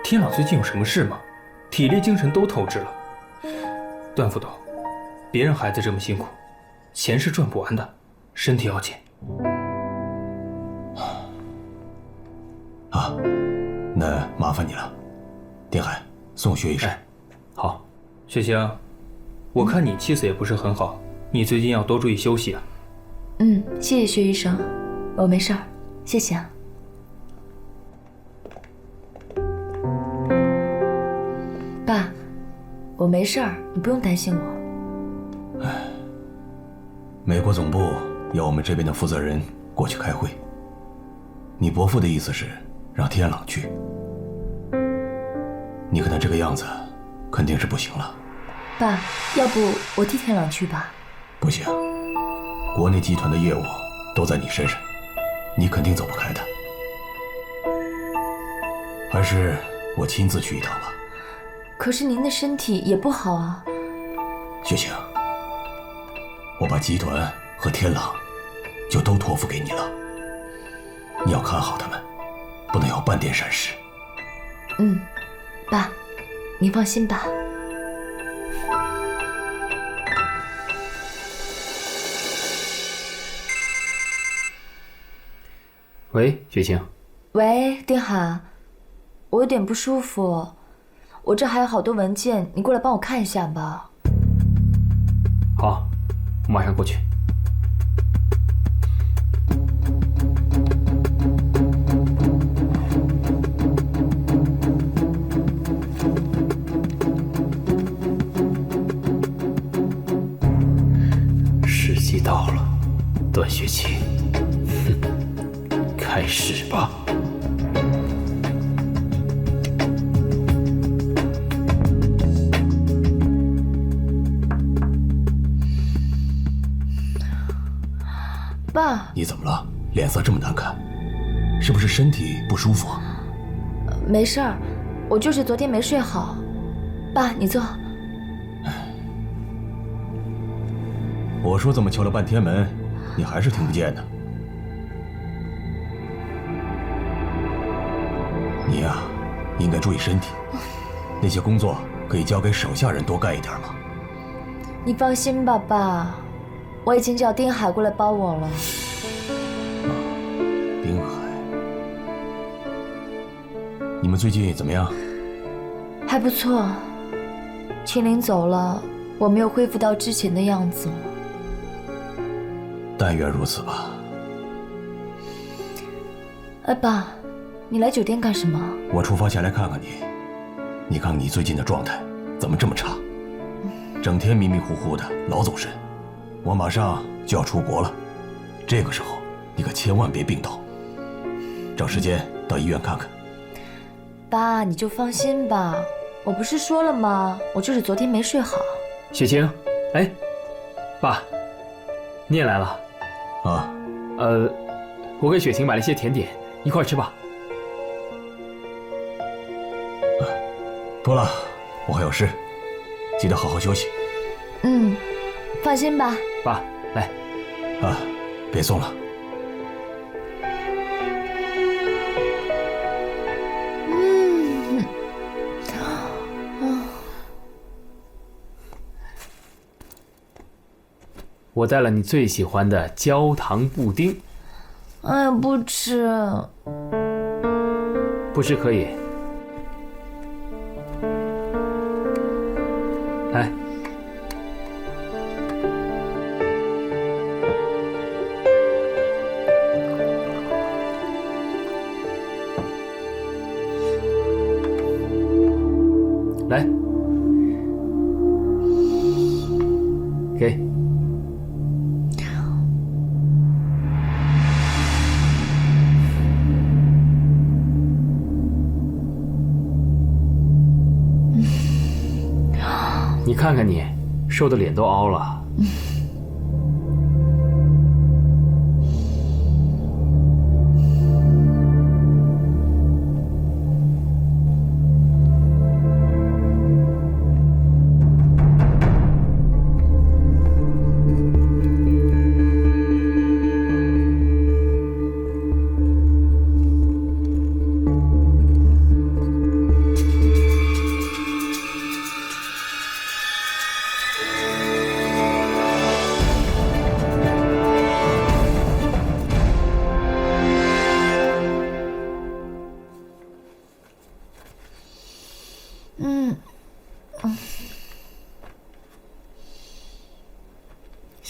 天朗最近有什么事吗？体力精神都透支了。段副董，别让孩子这么辛苦，钱是赚不完的，身体要紧。啊，那麻烦你了，丁海，送薛医生。好，雪晴，我看你气色也不是很好，你最近要多注意休息啊。谢谢薛医生，我没事儿，谢谢啊。爸，我没事儿，你不用担心我。美国总部要我们这边的负责人过去开会，你伯父的意思是让天朗去。你看他这个样子，肯定是不行了。爸，要不我替天朗去吧？不行，国内集团的业务都在你身上，你肯定走不开的。还是我亲自去一趟吧。可是您的身体也不好啊。雪晴，我把集团和天朗就都托付给你了，你要看好他们，不能有半点闪失。爸，您放心吧。喂，雪晴。喂，丁海，我有点不舒服，我这还有好多文件，你过来帮我看一下吧。好，我马上过去。时机到了，段雪晴，开始吧。爸，你怎么了？脸色这么难看，是不是身体不舒服啊？没事儿，我就是昨天没睡好。爸，你坐。我说怎么敲了半天门，你还是听不见呢？你呀，应该注意身体，那些工作可以交给手下人多干一点嘛。你放心吧，爸，我已经叫丁海过来帮我了。丁海，你们最近怎么样？还不错。青灵走了，我没有恢复到之前的样子。但愿如此吧。哎，爸，你来酒店干什么？我出发前来看看你，你看你最近的状态怎么这么差？整天迷迷糊糊的，老走神。我马上就要出国了，这个时候你可千万别病倒，找时间到医院看看。爸，你就放心吧，我不是说了吗？我就是昨天没睡好。雪晴，哎，爸，你也来了。啊，我给雪晴买了一些甜点，一块吃吧。不了，我还有事，记得好好休息。放心吧。爸，来。啊，别送了。我带了你最喜欢的焦糖布丁。哎呀，不吃。不吃可以。来。来，给。你看看你，瘦的脸都凹了。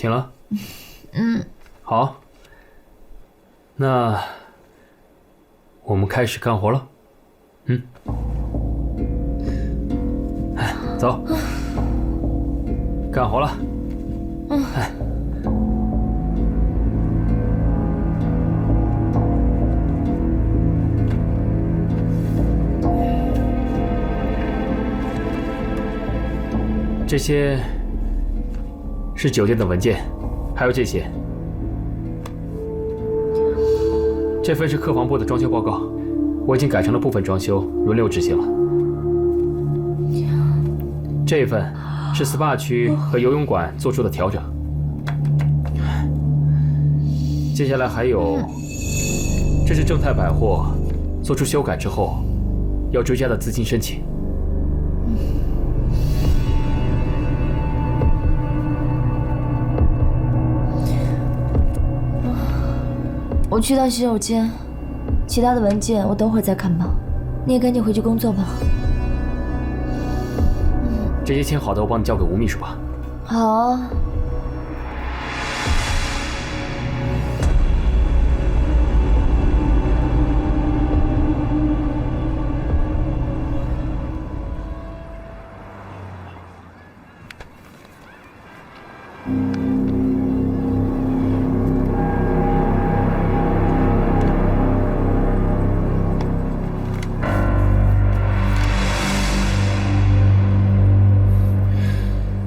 醒了？嗯。好，那我们开始干活了。哎，走，干活了。哎。这些是酒店的文件，还有这些。这份是客房部的装修报告，我已经改成了部分装修，轮流执行了。这份是 SPA 区和游泳馆做出的调整。接下来还有，这是正泰百货做出修改之后要追加的资金申请。我去趟洗手间，其他的文件我等会儿再看吧。你也赶紧回去工作吧。这些签好的，我帮你交给吴秘书吧。好啊。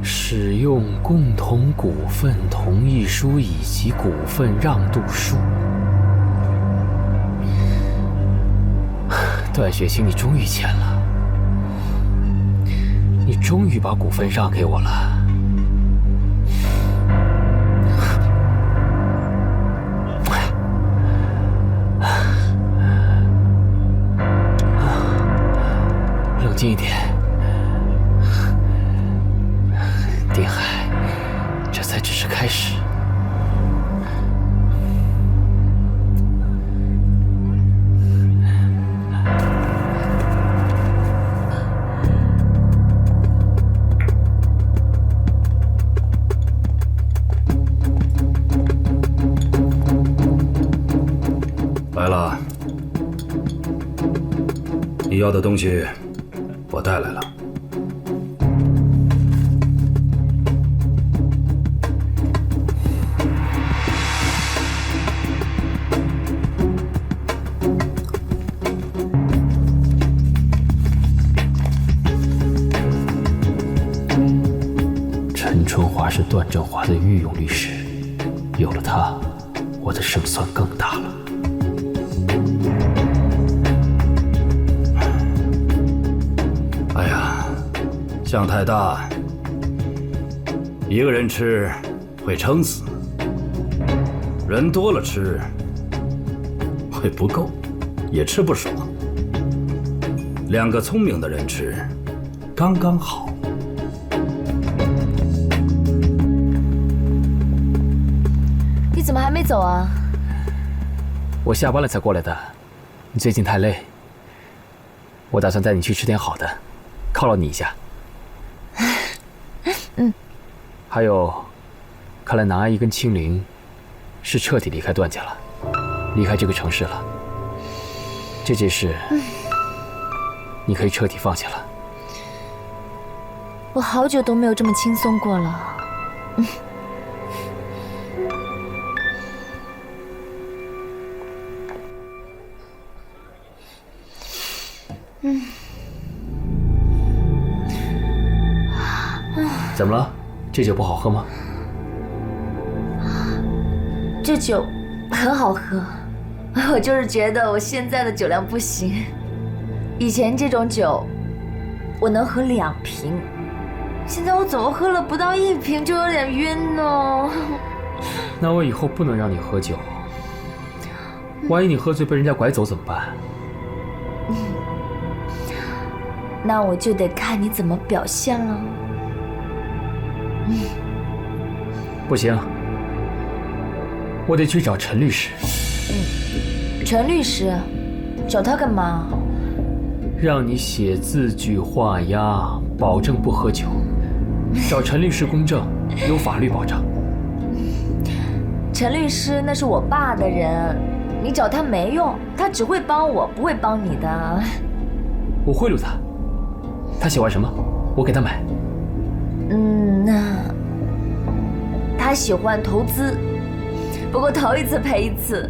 使用共同股份同意书以及股份让渡书。段雪清，你终于签了，你终于把股份让给我了。冷静一点。丁海，这才只是开始。来了，你要的东西我带来了。春华是段正华的御用律师，有了他，我的胜算更大了。哎呀，酱太大，一个人吃会撑死，人多了吃会不够，也吃不爽。两个聪明的人吃，刚刚好。你怎么还没走啊？我下班了才过来的。你最近太累，我打算带你去吃点好的，犒劳你一下。还有，看来南阿姨跟青灵是彻底离开段家了，离开这个城市了。这件事，你可以彻底放下了。我好久都没有这么轻松过了。怎么了？这酒不好喝吗？这酒很好喝，我就是觉得我现在的酒量不行。以前这种酒我能喝2瓶，现在我怎么喝了不到1瓶就有点晕呢？那我以后不能让你喝酒，万一你喝醉被人家拐走怎么办？那我就得看你怎么表现了。不行，我得去找陈律师。陈律师，找他干嘛？让你写字据画押，保证不喝酒。找陈律师公证，有法律保障。陈律师那是我爸的人，你找他没用，他只会帮我，不会帮你的。我贿赂他，他喜欢什么，我给他买。他喜欢投资，不过投一次赔一次，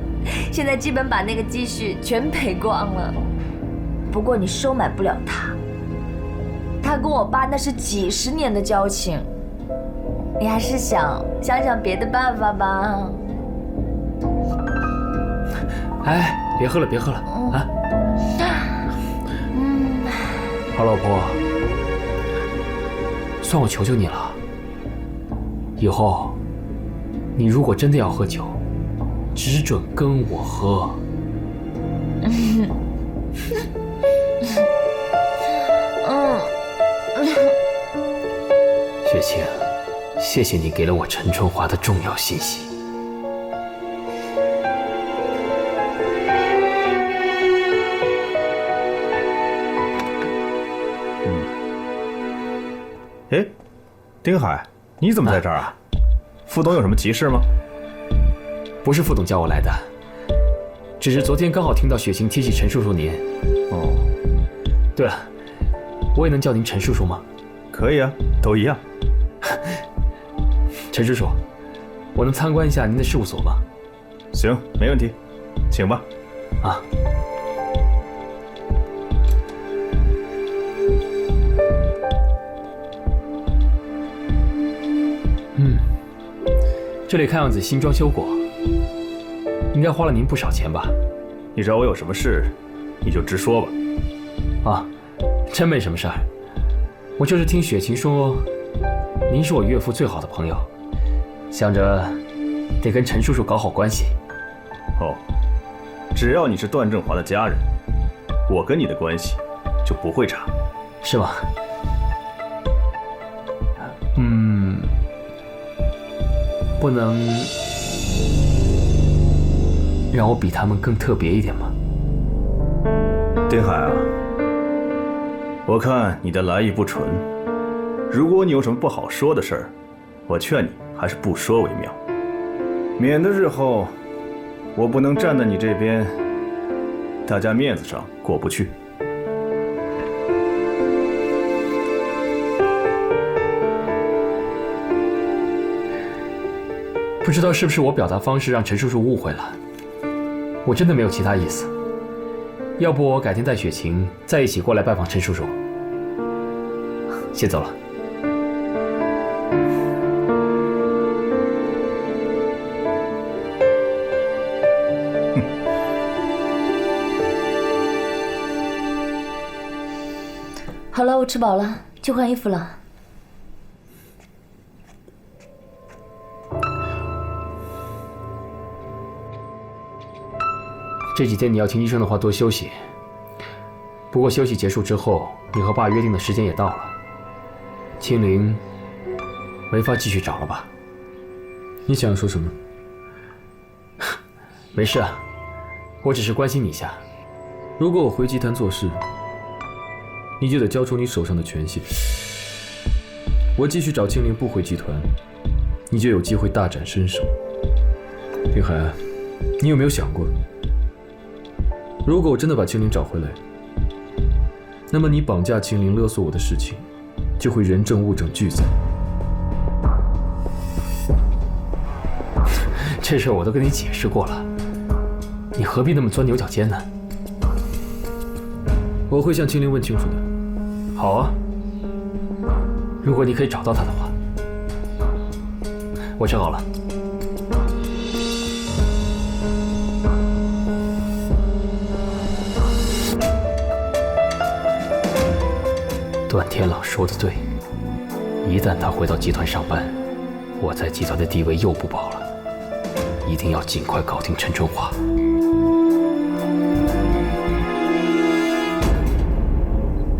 现在基本把那个积蓄全赔光了。不过你收买不了他，他跟我爸那是几十年的交情，你还是想想别的办法吧。哎，别喝了，别喝了啊！好老婆，算我求求你了，以后你如果真的要喝酒，只准跟我喝。雪晴，谢谢你给了我陈春华的重要信息。哎，丁海，你怎么在这儿啊？副董有什么急事吗？不是副董叫我来的，只是昨天刚好听到雪晴提起陈叔叔您。哦，对了，我也能叫您陈叔叔吗？可以啊，都一样。陈叔叔，我能参观一下您的事务所吗？行，没问题，请吧。啊。这里看样子新装修过，应该花了您不少钱吧？你找我有什么事，你就直说吧。啊，真没什么事儿，我就是听雪晴说，您是我岳父最好的朋友，想着得跟陈叔叔搞好关系。哦，只要你是段正华的家人，我跟你的关系就不会差，是吗？不能让我比他们更特别一点吗？丁海啊，我看你的来意不纯，如果你有什么不好说的事儿，我劝你还是不说为妙，免得日后我不能站在你这边，大家面子上过不去。不知道是不是我表达方式让陈叔叔误会了，我真的没有其他意思。要不我改天带雪晴再一起过来拜访陈叔叔。先走了。好了，我吃饱了，去换衣服了。这几天你要听医生的话多休息。不过休息结束之后，你和爸约定的时间也到了，青灵没法继续找了吧？你想说什么？没事啊，我只是关心你一下。如果我回集团做事，你就得交出你手上的权限。我继续找青灵不回集团，你就有机会大展身手。丁海，你有没有想过？如果我真的把青灵找回来，那么你绑架青灵勒索我的事情，就会人证物证俱在。这事我都跟你解释过了，你何必那么钻牛角尖呢？我会向青灵问清楚的。好啊，如果你可以找到他的话。我吃好了。段天朗说的对，一旦他回到集团上班，我在集团的地位又不保了。一定要尽快搞定陈春华。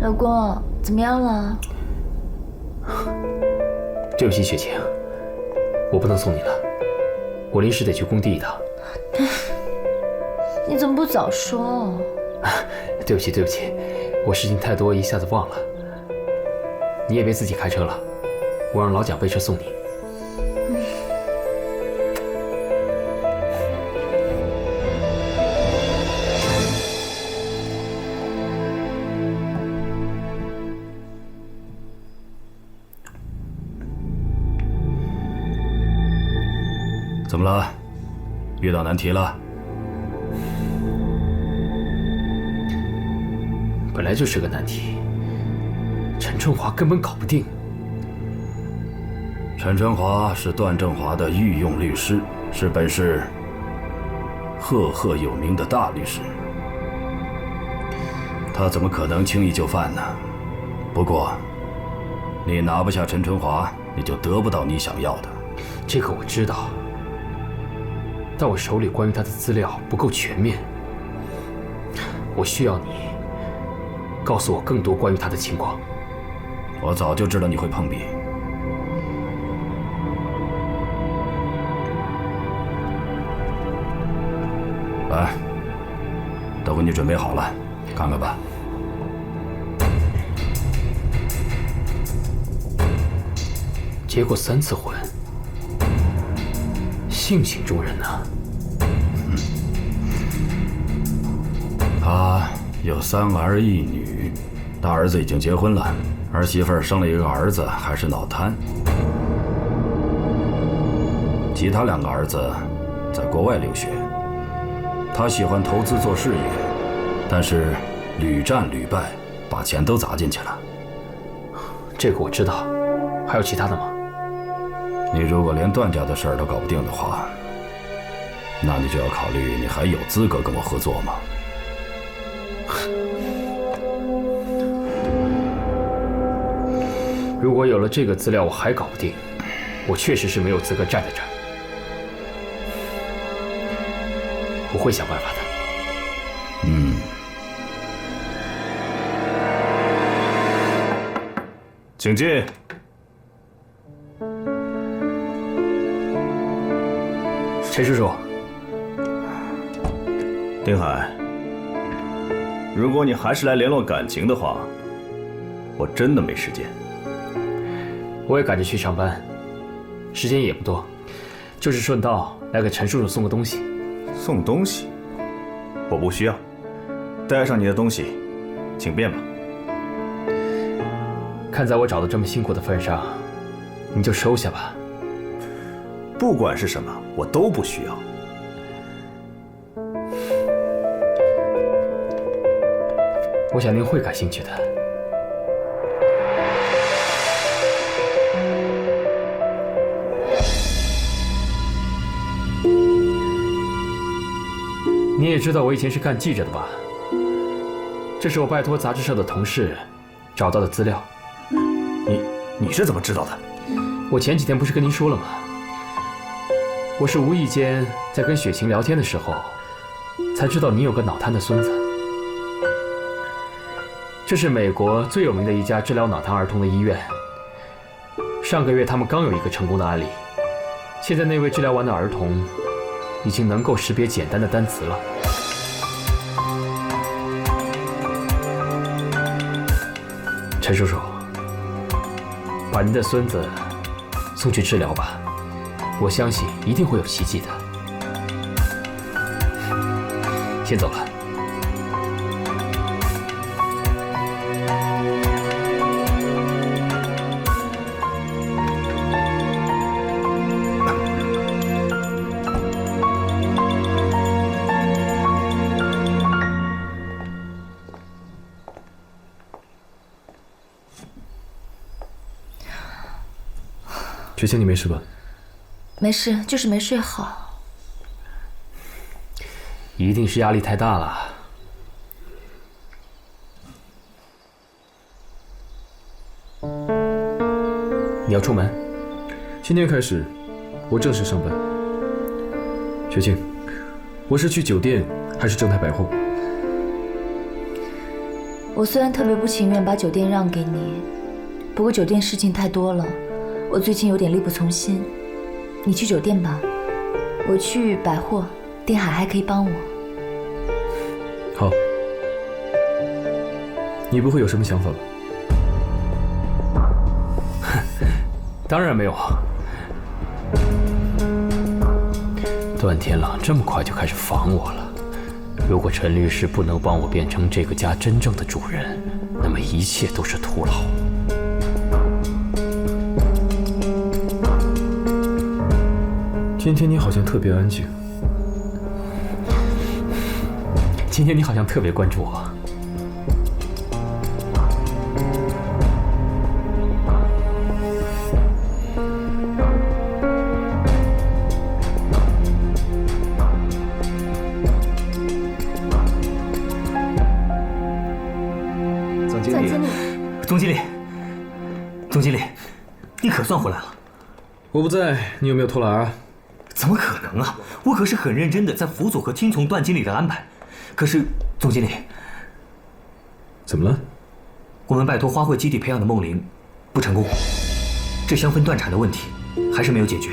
老公，怎么样了？对不起，雪晴，我不能送你了，我临时得去工地一趟。你怎么不早说？对不起，对不起，我事情太多，一下子忘了。你也别自己开车了，我让老蒋备车送你。了？遇到难题了？本来就是个难题，陈春华根本搞不定。陈春华是段正华的御用律师，是本市赫赫有名的大律师，他怎么可能轻易就范呢？不过，你拿不下陈春华，你就得不到你想要的。这个我知道，但我手里关于他的资料不够全面，我需要你告诉我更多关于他的情况。我早就知道你会碰壁。来，都给你准备好了，看看吧。结过3次婚，性情中人啊。他有3儿1女，大儿子已经结婚了，儿媳妇生了一个儿子，还是脑瘫。其他2个儿子在国外留学。他喜欢投资做事业，但是屡战屡败，把钱都砸进去了。这个我知道，还有其他的吗？你如果连段家的事儿都搞不定的话，那你就要考虑你还有资格跟我合作吗？如果有了这个资料我还搞不定，我确实是没有资格站在这儿。我会想办法的。请进。陈叔叔，丁海，如果你还是来联络感情的话，我真的没时间。我也赶着去上班，时间也不多，就是顺道来给陈叔叔送个东西。送东西？我不需要。带上你的东西，请便吧。看在我找的这么辛苦的份上，你就收下吧。不管是什么，我都不需要。我想您会感兴趣的。你也知道我以前是干记者的吧？这是我拜托杂志社的同事找到的资料。你是怎么知道的？我前几天不是跟您说了吗？我是无意间在跟雪晴聊天的时候，才知道你有个脑瘫的孙子。这是美国最有名的一家治疗脑瘫儿童的医院。上个月他们刚有一个成功的案例，现在那位治疗完的儿童已经能够识别简单的单词了。陈叔叔，把您的孙子送去治疗吧，我相信一定会有奇迹的。先走了。雪晴，你没事吧？没事，就是没睡好。一定是压力太大了。你要出门？今天开始，我正式上班。雪晴，我是去酒店还是正泰百货？我虽然特别不情愿把酒店让给你，不过酒店事情太多了，我最近有点力不从心。你去酒店吧，我去百货，丁海还可以帮我。好。你不会有什么想法吧？当然没有。段天朗这么快就开始防我了。如果陈律师不能帮我变成这个家真正的主人，那么一切都是徒劳。今天天你好像特别安静，今天你好像特别关注我。总经理，总经理，你可算回来了。我不在，你有没有偷懒啊？怎么可能啊！我可是很认真的在辅佐和听从段经理的安排。可是，总经理，怎么了？我们拜托花卉基地培养的梦灵不成功，这香氛断产的问题还是没有解决。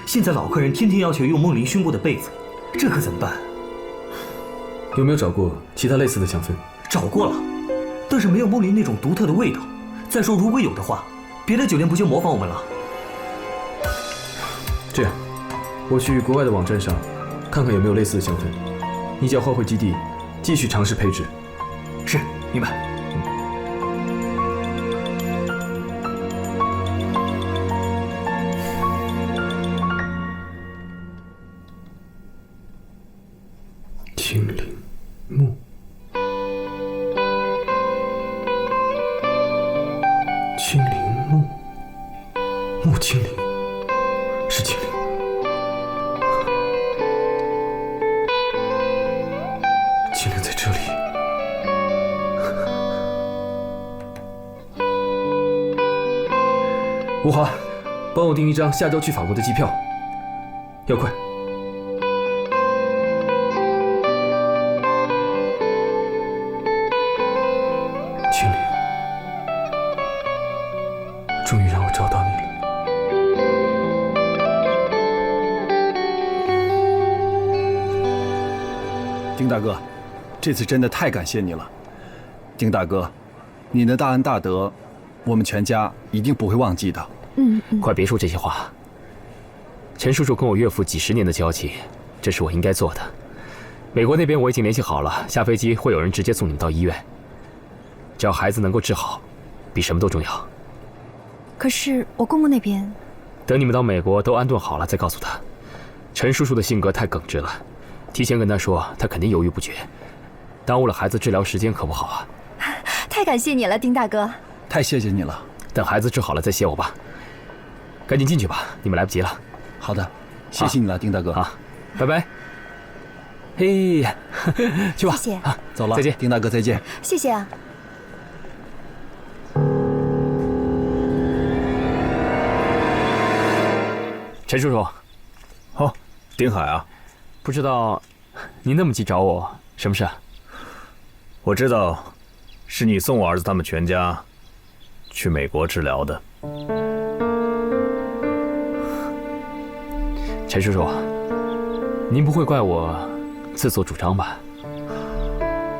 现在老客人天天要求用梦灵熏过的被子，这可怎么办？有没有找过其他类似的香氛？找过了。但是没有梦灵那种独特的味道。再说，如果有的话，别的酒店不就模仿我们了？这样，我去国外的网站上看看有没有类似的香氛。你叫花卉基地继续尝试配置。是，明白。清灵木。清灵木，木清灵，是清灵。清灵在这里。吴华，帮我订一张下周去法国的机票，要快。清灵。终于让我找到你了。丁大哥，这次真的太感谢你了。丁大哥，你的大恩大德，我们全家一定不会忘记的。快别说这些话。陈叔叔跟我岳父几10年的交情，这是我应该做的。美国那边我已经联系好了，下飞机会有人直接送你们到医院。只要孩子能够治好，比什么都重要。可是我公公那边，等你们到美国都安顿好了再告诉他。陈叔叔的性格太耿直了，提前跟他说，他肯定犹豫不决，耽误了孩子治疗时间可不好啊。太感谢你了，丁大哥。太谢谢你了。等孩子治好了再谢我吧。赶紧进去吧，你们来不及了。好的，谢谢你了，丁大哥。好，拜拜。嘿，去吧。谢谢。走了，再见，丁大哥，再见。谢谢啊。陈叔叔，哦，丁海啊，不知道您那么急找我，什么事啊？我知道，是你送我儿子他们全家去美国治疗的。陈叔叔，您不会怪我自作主张吧？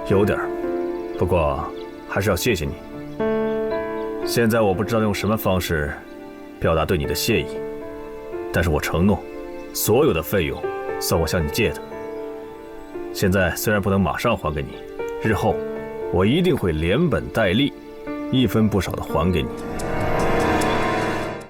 有点，不过还是要谢谢你。现在我不知道用什么方式表达对你的谢意。但是我承诺，所有的费用算我向你借的。现在虽然不能马上还给你，日后我一定会连本带利，一分不少的还给你。